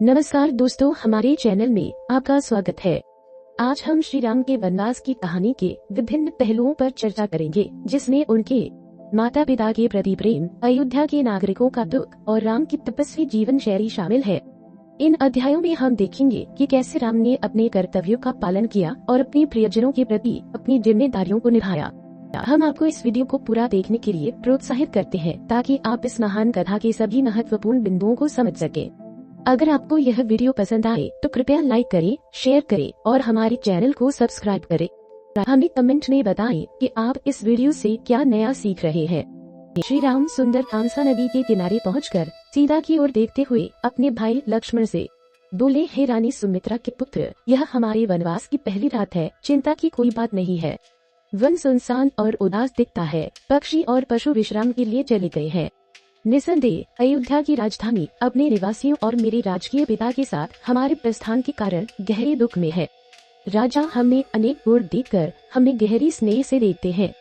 नमस्कार दोस्तों, हमारे चैनल में आपका स्वागत है। आज हम श्री राम के वनवास की कहानी के विभिन्न पहलुओं पर चर्चा करेंगे, जिसमें उनके माता पिता के प्रति प्रेम, अयोध्या के नागरिकों का दुख और राम की तपस्वी जीवन शैली शामिल है। इन अध्यायों में हम देखेंगे कि कैसे राम ने अपने कर्तव्यों का पालन किया और अपने प्रियजनों के प्रति अपनी जिम्मेदारियों को निभाया। हम आपको इस वीडियो को पूरा देखने के लिए प्रोत्साहित करते हैं ताकि आप इस महान कथा के सभी महत्वपूर्ण बिंदुओं को समझ सकें। अगर आपको यह वीडियो पसंद आए तो कृपया लाइक करें, शेयर करें और हमारे चैनल को सब्सक्राइब करें। हमें कमेंट में बताएं कि आप इस वीडियो से क्या नया सीख रहे हैं। श्री राम सुंदर तामसा नदी के किनारे पहुंचकर सीता की ओर देखते हुए अपने भाई लक्ष्मण से बोले, हे रानी सुमित्रा के पुत्र, यह हमारे वनवास की पहली रात है, चिंता की कोई बात नहीं है। वन सुनसान और उदास दिखता है, पक्षी और पशु विश्राम के लिए चले गए हैं। निसंदेह अयोध्या की राजधानी अपने निवासियों और मेरे राजकीय पिता के साथ हमारे प्रस्थान के कारण गहरे दुख में है। राजा हमें अनेक गुण देखकर हमें गहरी स्नेह से देखते हैं।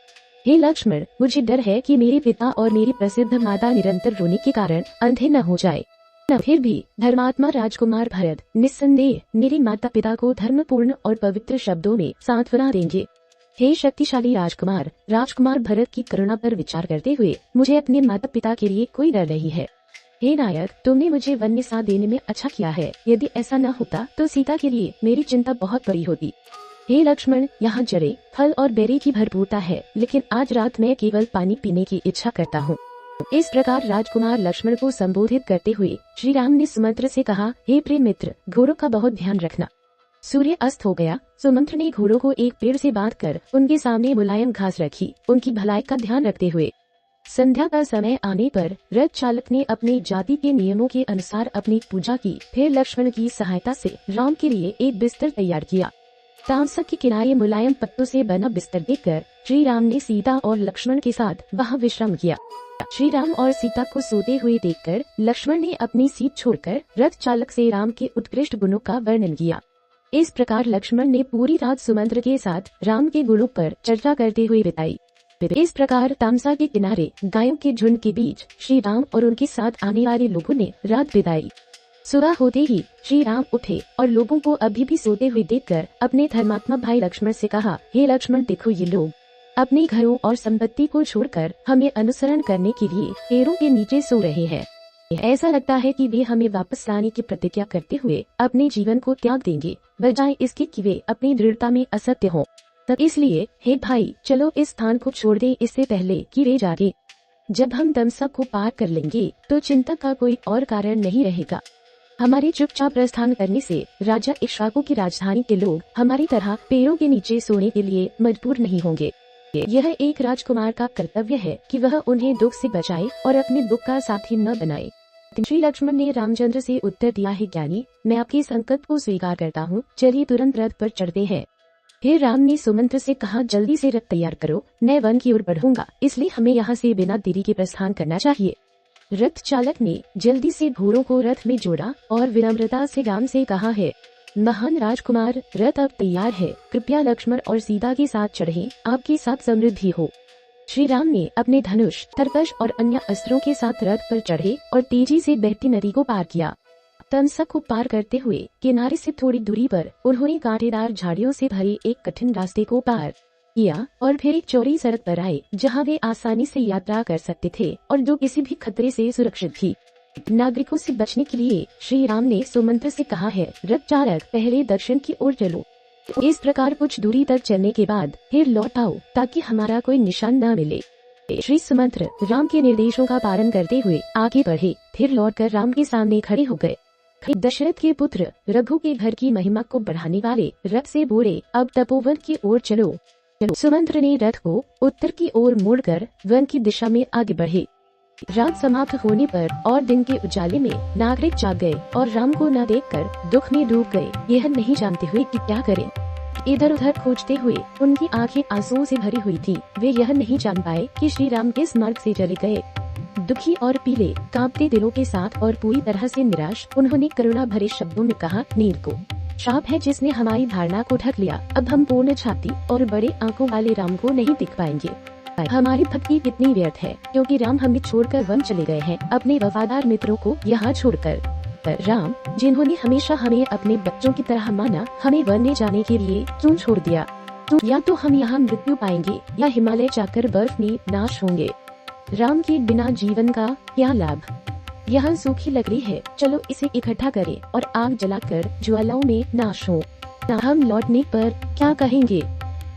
हे लक्ष्मण, मुझे डर है कि मेरे पिता और मेरी प्रसिद्ध माता निरंतर रोने के कारण अंधे न हो जाए। फिर भी धर्मात्मा राजकुमार भरत निस्संदेह मेरे माता पिता को धर्मपूर्ण और पवित्र शब्दों में सांत्वना देंगे। हे शक्तिशाली राजकुमार भरत की करुणा पर विचार करते हुए मुझे अपने माता पिता के लिए कोई डर नहीं है। हे नायक, तुमने मुझे वन में साथ देने में अच्छा किया है। यदि ऐसा न होता तो सीता के लिए मेरी चिंता बहुत बड़ी होती। हे लक्ष्मण, यहाँ जड़े, फल और बेरी की भरपूरता है, लेकिन आज रात मैं केवल पानी पीने की इच्छा करता हूँ। इस प्रकार राजकुमार लक्ष्मण को संबोधित करते हुए श्री राम ने सुमंत्र से कहा, हे प्रिय मित्र, घोड़ों का बहुत ध्यान रखना। सूर्य अस्त हो गया। सुमंत्र ने घोड़ों को एक पेड़ से बांधकर उनके सामने मुलायम घास रखी, उनकी भलाई का ध्यान रखते हुए। संध्या का समय आने पर रथ चालक ने अपनी जाति के नियमों के अनुसार अपनी पूजा की। फिर लक्ष्मण की सहायता से राम के लिए एक बिस्तर तैयार किया। तामसा के किनारे मुलायम पत्तों से बना बिस्तर देखकर श्री राम ने सीता और लक्ष्मण के साथ वहाँ विश्राम किया। श्री राम और सीता को सोते हुए देखकर लक्ष्मण ने अपनी सीट छोड़कर रथ चालक से राम के उत्कृष्ट गुणों का वर्णन किया। इस प्रकार लक्ष्मण ने पूरी रात सुमंत्र के साथ राम के गुणों पर चर्चा करते हुए बिताई। इस प्रकार तामसा के किनारे गायों के झुंड के बीच श्री राम और उनके साथ आने वाले लोगों ने रात बिताई। सुबह होते ही श्री राम उठे और लोगों को अभी भी सोते हुए देखकर अपने धर्मात्मा भाई लक्ष्मण से कहा, हे लक्ष्मण, देखो ये लोग अपने घरों और संपत्ति को छोड़कर हमें अनुसरण करने के लिए पेड़ों के नीचे सो रहे हैं। ऐसा लगता है कि वे हमें वापस लाने की प्रतिज्ञा करते हुए अपने जीवन को त्याग देंगे, बजाय इसके कि वे अपनी दृढ़ता में असत्य हों। इसलिए हे भाई, चलो इस स्थान को छोड़ दें इससे पहले कि वे जागे। जब हम तमसा को पार कर लेंगे तो चिंता का कोई और कारण नहीं रहेगा। हमारे चुपचाप प्रस्थान करने से राजा इक्ष्वाकु की राजधानी के लोग हमारी तरह पेड़ों के नीचे सोने के लिए मजबूर नहीं होंगे। यह एक राजकुमार का कर्तव्य है कि वह उन्हें दुख से बचाए और अपने दुख का साथी न बनाए। श्री लक्ष्मण ने रामचंद्र से उत्तर दिया, है ज्ञानी, मैं आपके संकल्प को स्वीकार करता हूँ, चलिए तुरंत रथ पर चढ़ते हैं। फिर राम ने सुमंत्र से कहा, जल्दी से रथ तैयार करो, मैं वन की ओर बढ़ूंगा, इसलिए हमें यहाँ से बिना देरी के प्रस्थान करना चाहिए। रथ चालक ने जल्दी से घोड़ों को रथ में जोड़ा और विनम्रता से राम से कहा, है महान राजकुमार, रथ अब तैयार है, कृपया लक्ष्मण और सीता के साथ चढ़ें, आपके साथ समृद्धि हो। श्री राम ने अपने धनुष, तरकश और अन्य अस्त्रों के साथ रथ पर चढ़े और तेजी से बहती नदी को पार किया। तमसा को पार करते हुए किनारे से थोड़ी दूरी पर उन्होंने कांटेदार झाड़ियों से भरे एक कठिन रास्ते को पार किया और फिर एक चौड़ी सड़क पर आए, जहां वे आसानी से यात्रा कर सकते थे और जो किसी भी खतरे से सुरक्षित थी। नागरिकों से बचने के लिए श्री राम ने सुमंत्र से कहा, है रथ चालक, पहले दक्षिण की ओर चलो। इस प्रकार कुछ दूरी तक चलने के बाद फिर लौट आओ ताकि हमारा कोई निशान न मिले। श्री सुमंत्र राम के निर्देशों का पालन करते हुए आगे बढ़े, फिर लौटकर राम के सामने खड़े हो गए। दशरथ के पुत्र रघु के घर की महिमा को बढ़ाने वाले रथ से बोले, अब तपोवन की ओर चलो। सुमंत्र ने रथ को उत्तर की ओर मोड़कर वन की दिशा में आगे बढ़े। रात समाप्त होने पर और दिन के उजाले में नागरिक जाग गए और राम को न देखकर दुख में डूब गए, यह नहीं जानते हुए कि क्या करें। इधर उधर खोजते हुए उनकी आंखें आंसुओं से भरी हुई थी। वे यह नहीं जान पाए कि श्री राम किस मार्ग से चले गए। दुखी और पीले कांपते दिलों के साथ और पूरी तरह से निराश उन्होंने करुणा भरे शब्दों में कहा, नील को श्राप है जिसने हमारी धारणा को ढक लिया। अब हम पूर्ण छाती और बड़े आंखों वाले राम को नहीं दिख पाएंगे। हमारी भक्ति कितनी व्यर्थ है, क्योंकि राम हमें छोड़कर वन चले गए हैं, अपने वफादार मित्रों को यहाँ छोड़कर। राम, जिन्होंने हमेशा हमें अपने बच्चों की तरह माना, हमें वन में जाने के लिए क्यों छोड़ दिया? या तो हम यहाँ मृत्यु पाएंगे या हिमालय जाकर बर्फ में नाश होंगे। राम के बिना जीवन का क्या लाभ? यहाँ सूखी लकड़ी है, चलो इसे इकट्ठा करें और आग जलाकर ज्वालाओं में नाश हो। हम लौटने पर क्या कहेंगे?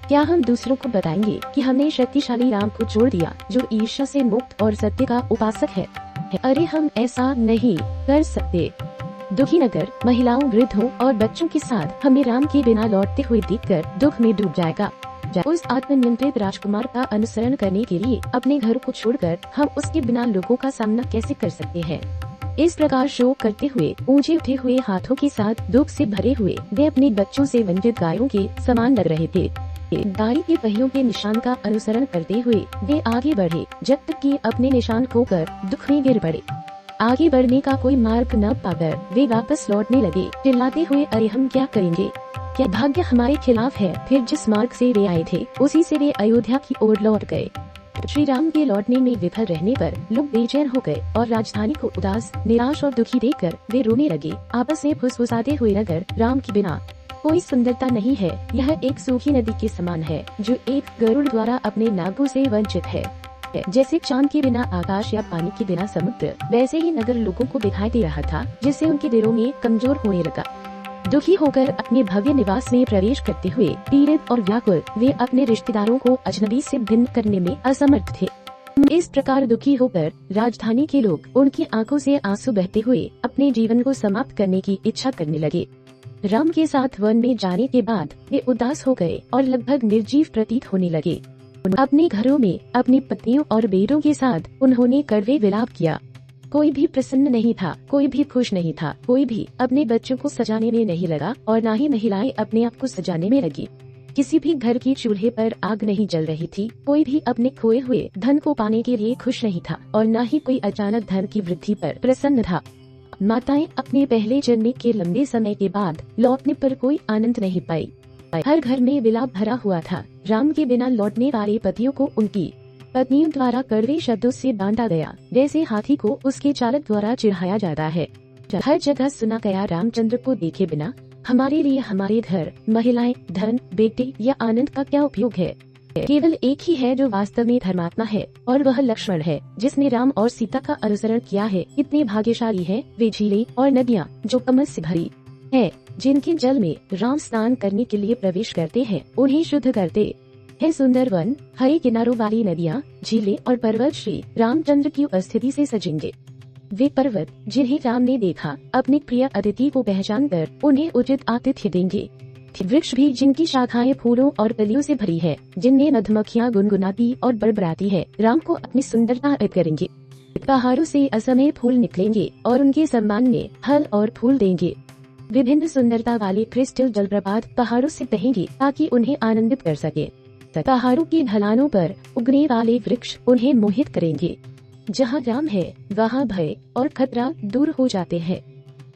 क्या हम दूसरों को बताएंगे कि हमने शक्तिशाली राम को छोड़ दिया, जो ईर्ष्या से मुक्त और सत्य का उपासक है? अरे हम ऐसा नहीं कर सकते। दुखी नगर महिलाओं, वृद्धों और बच्चों के साथ हमें राम के बिना लौटते हुए देखकर दुख में डूब जाएगा। उस आत्मनियंत्रित राजकुमार का अनुसरण करने के लिए अपने घर को छोड़कर हम उसके बिना लोगों का सामना कैसे कर सकते हैं? इस प्रकार शोक करते हुए, ऊंचे उठे हुए हाथों के साथ दुख से भरे हुए वे अपने बच्चों से वंचित गायों के समान लग रहे थे। गाड़ी के पहियों के निशान का अनुसरण करते हुए वे आगे बढ़े, जब तक कि अपने निशान खोकर दुख में गिर पड़े। आगे बढ़ने का कोई मार्ग न पाकर वे वापस लौटने लगे, चिल्लाते हुए, अरे हम क्या करेंगे? क्या भाग्य हमारे खिलाफ है? फिर जिस मार्ग से वे आए थे उसी से वे अयोध्या की ओर लौट गए। श्री राम के लौटने में विफल रहने पर लोग बेचैन हो गए और राजधानी को उदास, निराश और दुखी देखकर वे रोने लगे, आपस में फुसफुसाते हुए, नगर राम के बिना कोई सुंदरता नहीं है। यह एक सूखी नदी के समान है जो एक गरुड़ द्वारा अपने नागों से वंचित है। जैसे चांद के बिना आकाश या पानी के बिना समुद्र, वैसे ही नगर लोगों को दिखाई दे रहा था, जिससे उनके दिलों में कमजोर होने लगा। दुखी होकर अपने भव्य निवास में प्रवेश करते हुए पीड़ित और व्याकुल वे अपने रिश्तेदारों को अजनबी से भिन्न करने में असमर्थ थे। इस प्रकार दुखी होकर राजधानी के लोग उनकी आंखों से आंसू बहते हुए अपने जीवन को समाप्त करने की इच्छा करने लगे। राम के साथ वन में जाने के बाद वे उदास हो गए और लगभग निर्जीव प्रतीत होने लगे। अपने घरों में अपनी पत्नियों और बेटों के साथ उन्होंने कड़वे विलाप किया। कोई भी प्रसन्न नहीं था, कोई भी खुश नहीं था, कोई भी अपने बच्चों को सजाने में नहीं लगा और न ही महिलाएं अपने आप को सजाने में लगी। किसी भी घर की चूल्हे पर आग नहीं जल रही थी, कोई भी अपने खोए हुए धन को पाने के लिए खुश नहीं था और न ही कोई अचानक धन की वृद्धि पर प्रसन्न था। माताएं अपने पहले जन्मे के लंबे समय के बाद लौटने पर कोई आनंद नहीं पाई। हर घर में विलाप भरा हुआ था। राम के बिना लौटने वाले पतियों को उनकी पत्नियों द्वारा कड़वे शब्दों से डांटा गया, जैसे हाथी को उसके चालक द्वारा चिढ़ाया जाता है। हर जगह सुना गया, रामचंद्र को देखे बिना हमारे लिए हमारे घर, महिलाएं, धन, बेटे या आनंद का क्या उपयोग है? केवल एक ही है जो वास्तव में धर्मात्मा है और वह लक्ष्मण है, जिसने राम और सीता का अनुसरण किया है। इतने भाग्यशाली है वे झीलें और नदियाँ जो कमल से भरी है, जिनके जल में राम स्नान करने के लिए प्रवेश करते हैं, उन्हें शुद्ध करते है। सुंदर वन, हरे किनारों वाली नदियाँ, झीलें और पर्वत श्री रामचंद्र की उपस्थिति से सजेंगे। वे पर्वत जिन्हें राम ने देखा, अपने प्रिय अतिथि को पहचान कर उन्हें उचित आतिथ्य देंगे। वृक्ष भी जिनकी शाखाएं फूलों और कलियों से भरी है, जिनमें मधुमक्खियां गुनगुनाती और बड़बड़ाती है, राम को अपनी सुंदरता अर्पित करेंगे। पहाड़ों से असमय फूल निकलेंगे और उनके सम्मान में फल और फूल देंगे। विभिन्न सुंदरता वाले क्रिस्टल जलप्रपात पहाड़ों से बहेंगे ताकि उन्हें आनंदित कर सके। पहाड़ों की ढलानों पर उगने वाले वृक्ष उन्हें मोहित करेंगे। जहाँ राम है वहाँ भय और खतरा दूर हो जाते हैं।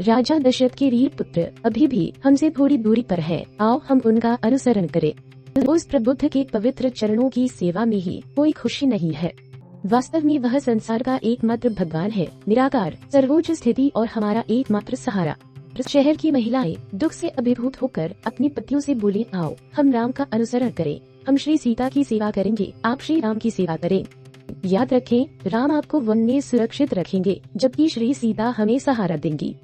राजा दशरथ के वीर पुत्र अभी भी हमसे थोड़ी दूरी पर है, आओ हम उनका अनुसरण करें। उस प्रबुद्ध के पवित्र चरणों की सेवा में ही कोई खुशी नहीं है। वास्तव में वह संसार का एकमात्र भगवान है, निराकार, सर्वोच्च स्थिति और हमारा एकमात्र सहारा। शहर की महिलाएं दुख से अभिभूत होकर अपनी पतियों से बोली, आओ हम राम का अनुसरण करें, हम श्री सीता की सेवा करेंगे, आप श्री राम की सेवा करें। याद रखें, राम आपको वन में सुरक्षित रखेंगे, जबकि श्री सीता हमें सहारा देंगी।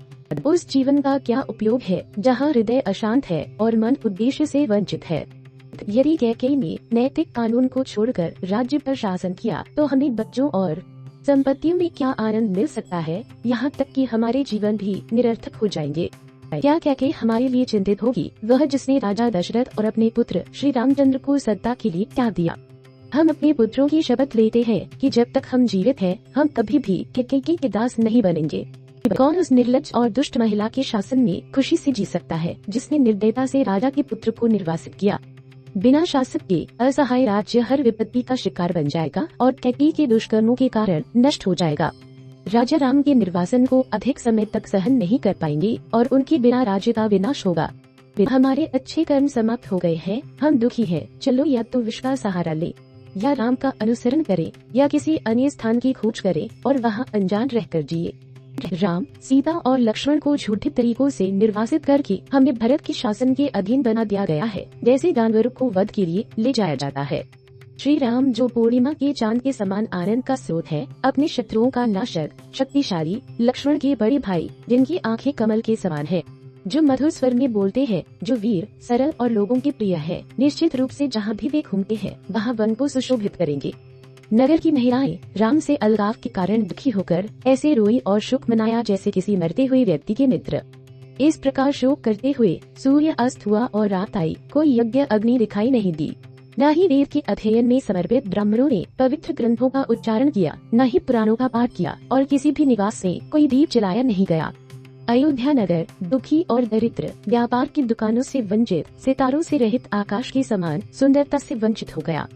उस जीवन का क्या उपयोग है जहाँ हृदय अशांत है और मन उद्देश्य से वंचित है? यदि कैकेयी ने नैतिक कानून को छोड़कर राज्य पर शासन किया, तो हमें बच्चों और संपत्तियों में क्या आनंद मिल सकता है? यहाँ तक कि हमारे जीवन भी निरर्थक हो जाएंगे। क्या कैकेयी हमारे लिए चिंतित होगी, वह जिसने राजा दशरथ और अपने पुत्र श्री रामचंद्र को सत्ता के लिए त्याग दिया? हम अपने पुत्रों की शपथ लेते हैं कि जब तक हम जीवित हैं, हम कभी भी कैकेयी के दास नहीं बनेंगे। कौन उस निर्लज्ज और दुष्ट महिला के शासन में खुशी से जी सकता है, जिसने निर्दयता से राजा के पुत्र को निर्वासित किया? बिना शासक के असहाय राज्य हर विपत्ति का शिकार बन जाएगा और कैकेयी के दुष्कर्मों के कारण नष्ट हो जाएगा। राजा राम के निर्वासन को अधिक समय तक सहन नहीं कर पाएंगे और उनके बिना राज्य का विनाश होगा। हमारे अच्छे कर्म समाप्त हो गए हैं, हम दुखी हैं। चलो या तो विश्व का सहारा ले, या राम का अनुसरण करें, या किसी अन्य स्थान की खोज करें और वहाँ अनजान रहकर जिए। राम, सीता और लक्ष्मण को झूठे तरीकों से निर्वासित करके हमें भरत के शासन के अधीन बना दिया गया है, जैसे जानवरों को वध के लिए ले जाया जाता है। श्री राम, जो पूर्णिमा के चांद के समान आनंद का स्रोत है, अपने शत्रुओं का नाशक, शक्तिशाली लक्ष्मण के बड़े भाई, जिनकी आंखें कमल के समान है, जो मधुर स्वर में बोलते हैं, जो वीर, सरल और लोगों के प्रिय है, निश्चित रूप से जहाँ भी वे घूमते हैं वहाँ वन को सुशोभित करेंगे। नगर की महिलाएं राम से अलगाव के कारण दुखी होकर ऐसे रोई और शोक मनाया जैसे किसी मरते हुए व्यक्ति के मित्र। इस प्रकार शोक करते हुए सूर्य अस्त हुआ और रात आई, कोई यज्ञ अग्नि दिखाई नहीं दी। न ही वेद के अध्ययन में समर्पित ब्राह्मणों ने पवित्र ग्रंथों का उच्चारण किया, न ही पुराणों का पाठ किया, और किसी भी निवास से कोई दीप जलाया नहीं गया। अयोध्या नगर दुखी और दरिद्र, व्यापार की दुकानों से वंचित, सितारों से रहित आकाश के समान सुंदरता से वंचित हो गया।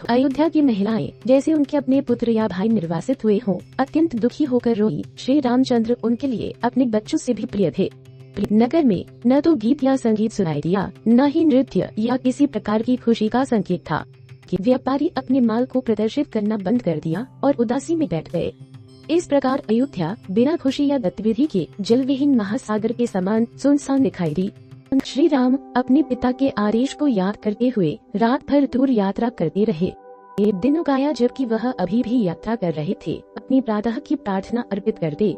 अयोध्या की महिलाएं जैसे उनके अपने पुत्र या भाई निर्वासित हुए हों, अत्यंत दुखी होकर रोई। श्री रामचंद्र उनके लिए अपने बच्चों से भी प्रिय थे। नगर में न तो गीत या संगीत सुनाई दिया, न ही नृत्य या किसी प्रकार की खुशी का संकेत था। व्यापारी अपने माल को प्रदर्शित करना बंद कर दिया और उदासी में बैठ गए। इस प्रकार अयोध्या बिना खुशी या गतिविधि के जलविहीन महासागर के समान सुनसान दिखाई दी। श्री राम अपने पिता के आदेश को याद करते हुए रात भर दूर यात्रा करते रहे। एक दिन उगाया जबकि वह अभी भी यात्रा कर रहे थे, अपनी प्रातः की प्रार्थना अर्पित करते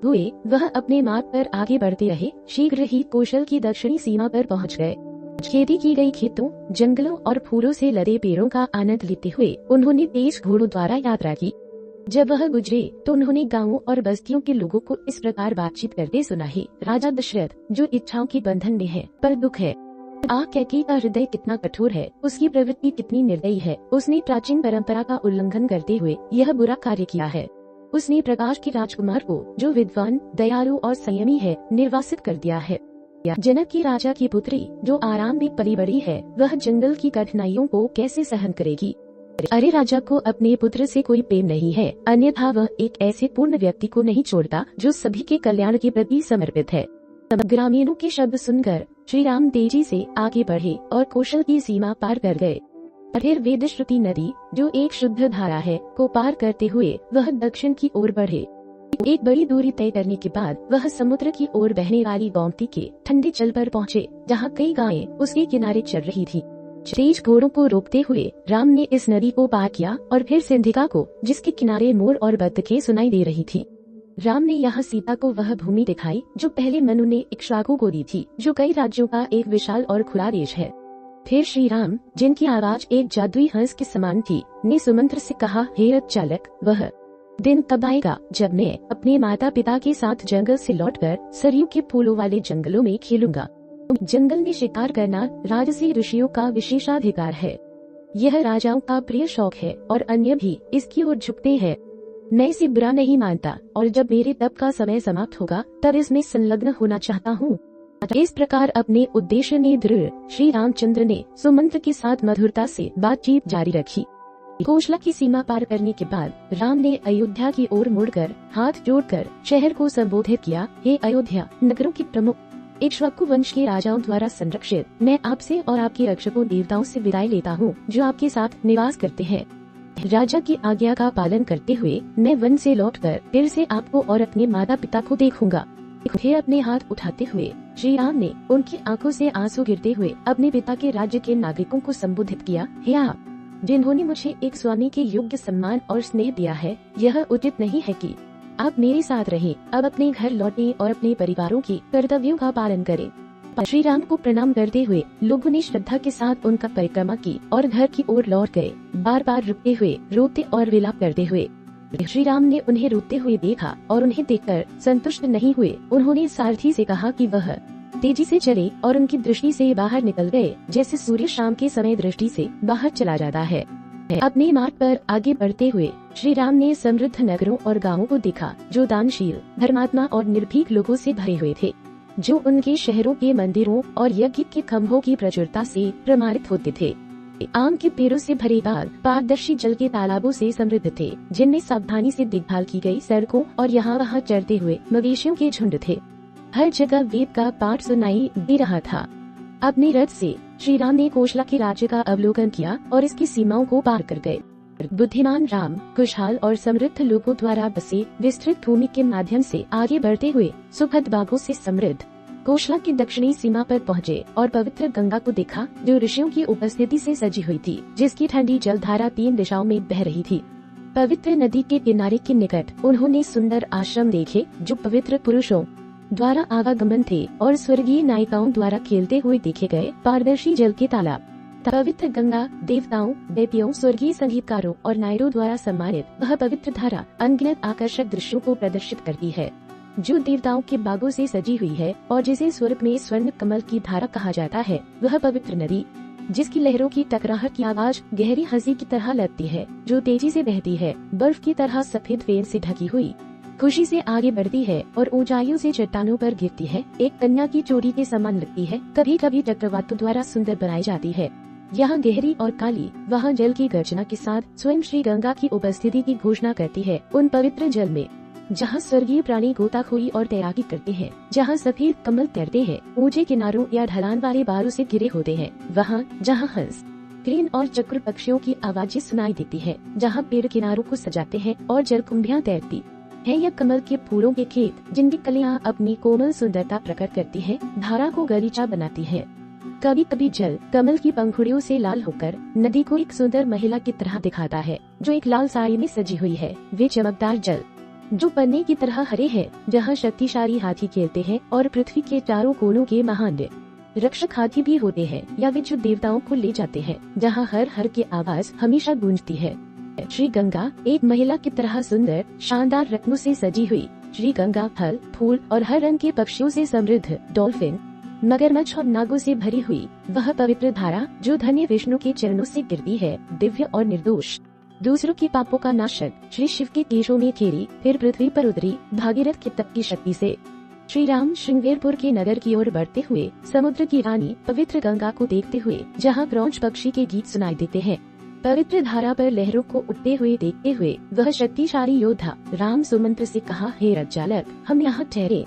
हुए वह अपने मार्ग पर आगे बढ़ते रहे। शीघ्र ही कौशल की दक्षिणी सीमा पर पहुंच गए। खेती की गई खेतों, जंगलों और फूलों से लदे पेड़ों का आनंद लेते हुए उन्होंने तेज घोड़ों द्वारा यात्रा की। जब वह गुजरे तो उन्होंने गांवों और बस्तियों के लोगों को इस प्रकार बातचीत करते सुना है। राजा दशरथ, जो इच्छाओं के बंधन में है पर दुख है। कैकेयी का हृदय कितना कठोर है, उसकी प्रवृत्ति कितनी निर्दयी है। उसने प्राचीन परंपरा का उल्लंघन करते हुए यह बुरा कार्य किया है। उसने प्रकाश के राजकुमार को, जो विद्वान, दयालु और संयमी है, निर्वासित कर दिया है। जनक की राजा की पुत्री, जो आराम में पली बड़ी है, वह जंगल की कठिनाइयों को कैसे सहन करेगी। अरे राजा को अपने पुत्र से कोई प्रेम नहीं है, अन्यथा वह एक ऐसे पूर्ण व्यक्ति को नहीं छोड़ता जो सभी के कल्याण के प्रति समर्पित है। ग्रामीणों के शब्द सुनकर श्री राम तेजी से आगे बढ़े और कौशल की सीमा पार कर गए। फिर वेदश्रुति नदी, जो एक शुद्ध धारा है, को पार करते हुए वह दक्षिण की ओर बढ़े। एक बड़ी दूरी तय करने के बाद वह समुद्र की ओर बहने वाली गोमती के ठंडे जल पर पहुँचे, जहाँ कई गायें उसके किनारे चल रही थी। तेज घोड़ों को रोकते हुए राम ने इस नदी को पार किया और फिर सिंधिका को, जिसके किनारे मोर और बत्तखें सुनाई दे रही थी। राम ने यहाँ सीता को वह भूमि दिखाई जो पहले मनु ने इक्ष्वाकु को दी थी, जो कई राज्यों का एक विशाल और खुला देश है। फिर श्री राम, जिनकी आवाज एक जादुई हंस के समान थी, ने सुमंत्र से कहा, हे रथ चालक, वह दिन कब आएगा जब मैं अपने माता पिता के साथ जंगल से लौटकर सरयू के फूलों वाले जंगलों में खेलूंगा। जंगल में शिकार करना राजसी ऋषियों का विशेषाधिकार है। यह राजाओं का प्रिय शौक है और अन्य भी इसकी ओर झुकते हैं। मैं इसे बुरा नहीं मानता और जब मेरे तप का समय समाप्त होगा तब इसमें संलग्न होना चाहता हूँ। इस प्रकार अपने उद्देश्य में दृढ़ श्री रामचंद्र ने सुमंत्र के साथ मधुरता से बातचीत जारी रखी। कौशला की सीमा पार करने के बाद राम ने अयोध्या की ओर मुड़कर हाथ जोड़कर शहर को संबोधित किया, हे अयोध्या नगरों की प्रमुख, इक्ष्वाकु वंश के राजाओं द्वारा संरक्षित, मैं आपसे और आपके रक्षकों देवताओं से विदाई लेता हूँ, जो आपके साथ निवास करते हैं। राजा की आज्ञा का पालन करते हुए मैं वन से लौटकर फिर से आपको और अपने माता पिता को देखूंगा। फिर अपने हाथ उठाते हुए श्री राम ने उनकी आंखों से आंसू गिरते हुए अपने पिता के राज्य के नागरिकों को संबोधित किया, हे आप, जिन्होंने मुझे एक स्वामी के योग्य सम्मान और स्नेह दिया है, यह उचित नहीं है कि आप मेरे साथ रहें। अब अपने घर लौटें और अपने परिवारों के कर्तव्यों का पालन करें। श्री राम को प्रणाम करते हुए लोगों ने श्रद्धा के साथ उनका परिक्रमा की और घर की ओर लौट गए, बार बार रुकते हुए, रोते और विलाप करते हुए। श्री राम ने उन्हें रोते हुए देखा और उन्हें देखकर संतुष्ट नहीं हुए। उन्होंने सारथी से कहा कि वह तेजी से चले और उनकी दृष्टि से बाहर निकल गए, जैसे सूर्य शाम के समय दृष्टि से बाहर चला जाता है। अपने मार्ग पर आगे बढ़ते हुए श्री राम ने समृद्ध नगरों और गांवों को देखा, जो दानशील, धर्मात्मा और निर्भीक लोगों से भरे हुए थे, जो उनके शहरों के मंदिरों और यज्ञ के खम्भों की प्रचुरता से प्रमाणित होते थे। आम के पेड़ों से भरे बाग पारदर्शी जल के तालाबों से समृद्ध थे, जिनमें सावधानी से देखभाल की गई सड़कों और यहाँ वहाँ चरते हुए मवेशियों के झुंड थे। हर जगह वेद का पाठ सुनाई दे रहा था। अपने रथ से श्री राम ने कौशला के राज्य का अवलोकन किया और इसकी सीमाओं को पार कर गए। बुद्धिमान राम खुशहाल और समृद्ध लोगों द्वारा बसे विस्तृत भूमि के माध्यम से आगे बढ़ते हुए सुखद बागों से समृद्ध कोशला की दक्षिणी सीमा पर पहुँचे और पवित्र गंगा को देखा, जो ऋषियों की उपस्थिति से सजी हुई थी, जिसकी ठंडी जलधारा 3 दिशाओं में बह रही थी। पवित्र नदी के किनारे के निकट उन्होंने सुंदर आश्रम देखे, जो पवित्र पुरुषों द्वारा आवागमन थे और स्वर्गीय नायिकाओं द्वारा खेलते हुए देखे गए पारदर्शी जल के तालाब। पवित्र गंगा देवताओं, दैत्यों, स्वर्गीय संगीतकारों और नायरों द्वारा सम्मानित वह पवित्र धारा अनगिनत आकर्षक दृश्यों को प्रदर्शित करती है, जो देवताओं के बागों से सजी हुई है और जिसे स्वर्ग में स्वर्ण कमल की धारा कहा जाता है। वह पवित्र नदी, जिसकी लहरों की टकराहट की आवाज गहरी हंसी की तरह लगती है, जो तेजी से बहती है, बर्फ की तरह सफेद फेन से ढकी हुई, खुशी से आगे बढ़ती है और ऊंचाइयों से चट्टानों पर गिरती है, एक कन्या की चोरी के समान लगती है, कभी कभी चक्रवातों द्वारा सुंदर बनाई जाती है। यहाँ गहरी और काली, वहाँ जल की गर्जना के साथ स्वयं श्री गंगा की उपस्थिति की घोषणा करती है। उन पवित्र जल में जहाँ स्वर्गीय प्राणी गोताखोरी और तैराकी करते हैं, जहाँ सफेद कमल तैरते हैं, ऊंचे किनारों या ढलान वाले बारों से घिरे होते हैं, वहाँ जहाँ हंस, क्रेन और चक्र पक्षियों की आवाजें सुनाई देती है, जहाँ पेड़ किनारों को सजाते हैं और जलकुंभियाँ तैरती है, या कमल के फूलों के खेत, जिनकी कलियाँ अपनी कोमल सुंदरता प्रकट करती है, धारा को गलीचा बनाती है। कभी कभी जल कमल की पंखुड़ियों से लाल होकर नदी को एक सुंदर महिला की तरह दिखाता है, जो एक लाल साड़ी में सजी हुई है। वे चमकदार जल, जो पन्ने की तरह हरे हैं, जहाँ शक्तिशाली हाथी खेलते हैं और पृथ्वी के चारों कोनों के महान रक्षक हाथी भी होते हैं, या वे जो देवताओं को ले जाते हैं, जहाँ हर हर की आवाज हमेशा गूंजती है। श्री गंगा एक महिला की तरह सुंदर शानदार रत्नों से सजी हुई। श्री गंगा फल, फूल और हर रंग के पक्षियों से समृद्ध, डॉल्फिन, मगरमच्छ और नागों से भरी हुई वह पवित्र धारा, जो धन्य विष्णु के चरणों से गिरती है, दिव्य और निर्दोष, दूसरों के पापों का नाशक, श्री शिव के केशों में खेली, फिर पृथ्वी पर उतरी भागीरथ के तप की शक्ति से। श्री राम श्रृंगेरपुर के नगर की ओर बढ़ते हुए समुद्र की रानी पवित्र गंगा को देखते हुए, जहाँ क्रौंच पक्षी के गीत सुनाई देते हैं, पवित्र धारा पर लहरों को उठते हुए देखते हुए वह शक्तिशाली योद्धा राम सुमंत्र से कहा, हे रथ चालक, हम यहाँ ठहरे।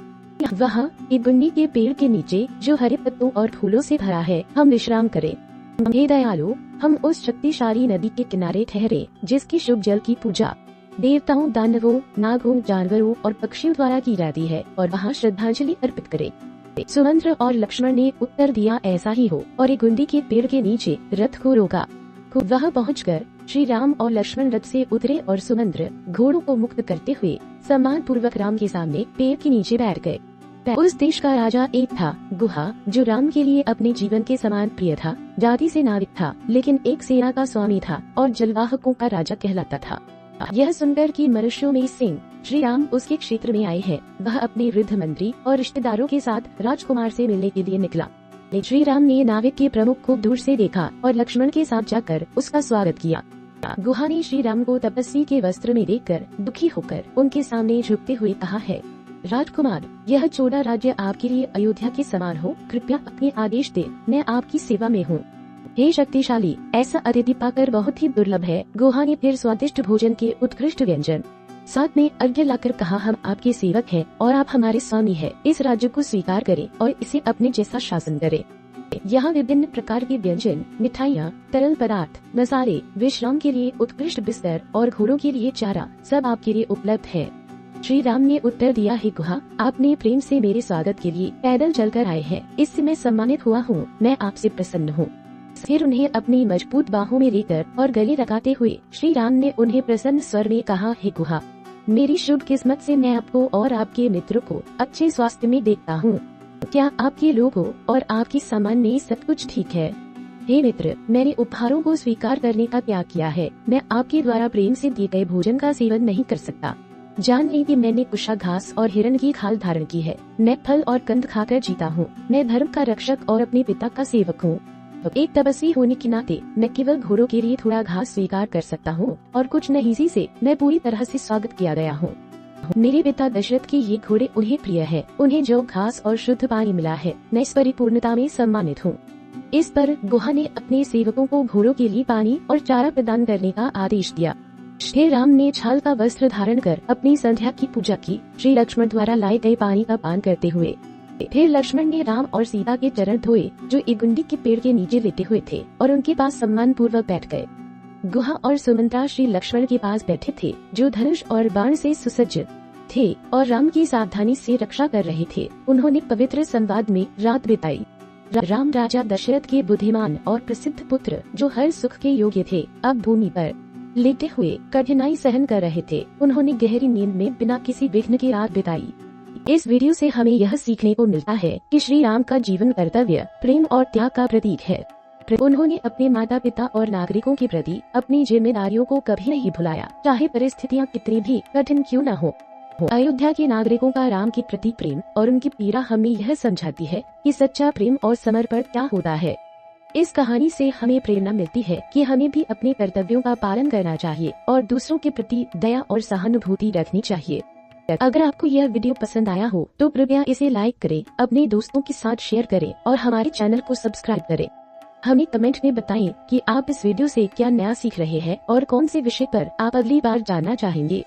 वहाँ एक गुंडी के पेड़ के नीचे, जो हरे पत्तों और फूलों से भरा है, हम विश्राम करें। हे दयालु, हम उस शक्तिशाली नदी के किनारे ठहरे, जिसकी शुभ जल की पूजा देवताओं, दानवों, नागों, जानवरों और पक्षियों द्वारा की जाती है, और वहाँ श्रद्धांजलि अर्पित करें। सुमंत्र और लक्ष्मण ने उत्तर दिया, ऐसा ही हो, और एक गुंडी के पेड़ के नीचे रथ को रोका। वह पहुंचकर श्री राम और लक्ष्मण रथ से उतरे और सुमंत्र घोड़ों को मुक्त करते हुए सम्मान पूर्वक राम के सामने पेड़ के नीचे बैठ गए। उस देश का राजा एक था, गुहा, जो राम के लिए अपने जीवन के समान प्रिय था। जाति से नाविक था, लेकिन एक सेना का स्वामी था और जलवाहकों का राजा कहलाता था। यह सुनकर कि मनुष्यों में सिंह श्री राम उसके क्षेत्र में आए हैं, वह अपने वृद्ध मंत्री और रिश्तेदारों के साथ राजकुमार से मिलने के लिए निकला। श्री राम ने नाविक के प्रमुख को दूर से देखा और लक्ष्मण के साथ जाकर उसका स्वागत किया। गुहा ने श्री राम को तपस्वी के वस्त्र में देखकर दुखी होकर उनके सामने झुकते हुए कहा है, राजकुमार, यह चौड़ा राज्य आपके लिए अयोध्या के समान हो, कृपया अपने आदेश दे, मैं आपकी सेवा में हूँ। हे शक्तिशाली, ऐसा अतिथि पाकर बहुत ही दुर्लभ है। गुहा ने फिर स्वादिष्ट भोजन के उत्कृष्ट व्यंजन साथ में अर्घ्य लाकर कहा, हम आपके सेवक हैं और आप हमारे स्वामी हैं। इस राज्य को स्वीकार करें और इसे अपने जैसा शासन करें। यहाँ विभिन्न प्रकार के व्यंजन, मिठाइयाँ, तरल पदार्थ, मसाले, विश्राम के लिए उत्कृष्ट बिस्तर और घोड़ों के लिए चारा सब आपके लिए उपलब्ध है। श्री राम ने उत्तर दिया, हे गुहा, आपने प्रेम से मेरे स्वागत के लिए पैदल चलकर आए हैं, इससे मैं सम्मानित हुआ हूँ। मैं आपसे प्रसन्न हूँ। फिर उन्हें अपनी मजबूत बाहों में लेकर और गले लगाते हुए श्री राम ने उन्हें प्रसन्न स्वर में कहा, हे गुहा, मेरी शुभ किस्मत से मैं आपको और आपके मित्रों को अच्छे स्वास्थ्य में देखता हूँ। क्या आपके लोगों और आपकी सामान में सब कुछ ठीक है? हे मित्र, मैंने उपहारों को स्वीकार करने का त्याग किया है। मैं आपके द्वारा प्रेम से दिए गए भोजन का सेवन नहीं कर सकता। जान लें कि मैंने कुशा घास और हिरण की खाल धारण की है। मैं फल और कंद खाकर जीता हूँ। मैं धर्म का रक्षक और अपने पिता का सेवक हूँ। एक तपस्वी होने के नाते मैं केवल घोड़ों के लिए थोड़ा घास स्वीकार कर सकता हूँ और कुछ नहीं। इसी से मैं पूरी तरह से स्वागत किया गया हूँ। मेरे पिता दशरथ के ये घोड़े उन्हें प्रिय है। उन्हें जो घास और शुद्ध पानी मिला है, मैं इस परिपूर्णता में सम्मानित हूँ। इस पर गुहा ने अपने सेवकों को घोड़ों के लिए पानी और चारा प्रदान करने का आदेश दिया। श्री राम ने छाल का वस्त्र धारण कर अपनी संध्या की पूजा की, श्री लक्ष्मण द्वारा लाए गए पानी का पान करते हुए। फिर लक्ष्मण ने राम और सीता के चरण धोए, जो इगुंडी के पेड़ के नीचे लेटे हुए थे, और उनके पास सम्मान पूर्वक बैठ गए। गुहा और सुमंत्रा श्री लक्ष्मण के पास बैठे थे, जो धनुष और बाण से सुसज्जित थे और राम की सावधानी से रक्षा कर रहे थे। उन्होंने पवित्र संवाद में रात बिताई। राम राजा दशरथ के बुद्धिमान और प्रसिद्ध पुत्र, जो हर सुख के योग्य थे, अब भूमि पर लेटे हुए कठिनाई सहन कर रहे थे। उन्होंने गहरी नींद में बिना किसी विघ्न के रात बिताई। इस वीडियो से हमें यह सीखने को मिलता है कि श्री राम का जीवन कर्तव्य, प्रेम और त्याग का प्रतीक है। उन्होंने अपने माता पिता और नागरिकों के प्रति अपनी जिम्मेदारियों को कभी नहीं भुलाया, चाहे परिस्थितियां कितनी भी कठिन क्यों न हो। अयोध्या के नागरिकों का राम के प्रति प्रेम और उनकी पीड़ा हमें यह समझाती है कि सच्चा प्रेम और समर्पण क्या होता है। इस कहानी से हमें प्रेरणा मिलती है कि हमें भी अपने कर्तव्यों का पालन करना चाहिए और दूसरों के प्रति दया और सहानुभूति रखनी चाहिए। अगर आपको यह वीडियो पसंद आया हो तो कृपया इसे लाइक करें, अपने दोस्तों के साथ शेयर करें और हमारे चैनल को सब्सक्राइब करें। हमें कमेंट में बताएं कि आप इस वीडियो से क्या नया सीख रहे हैं और कौन से विषय पर आप अगली बार जानना चाहेंगे।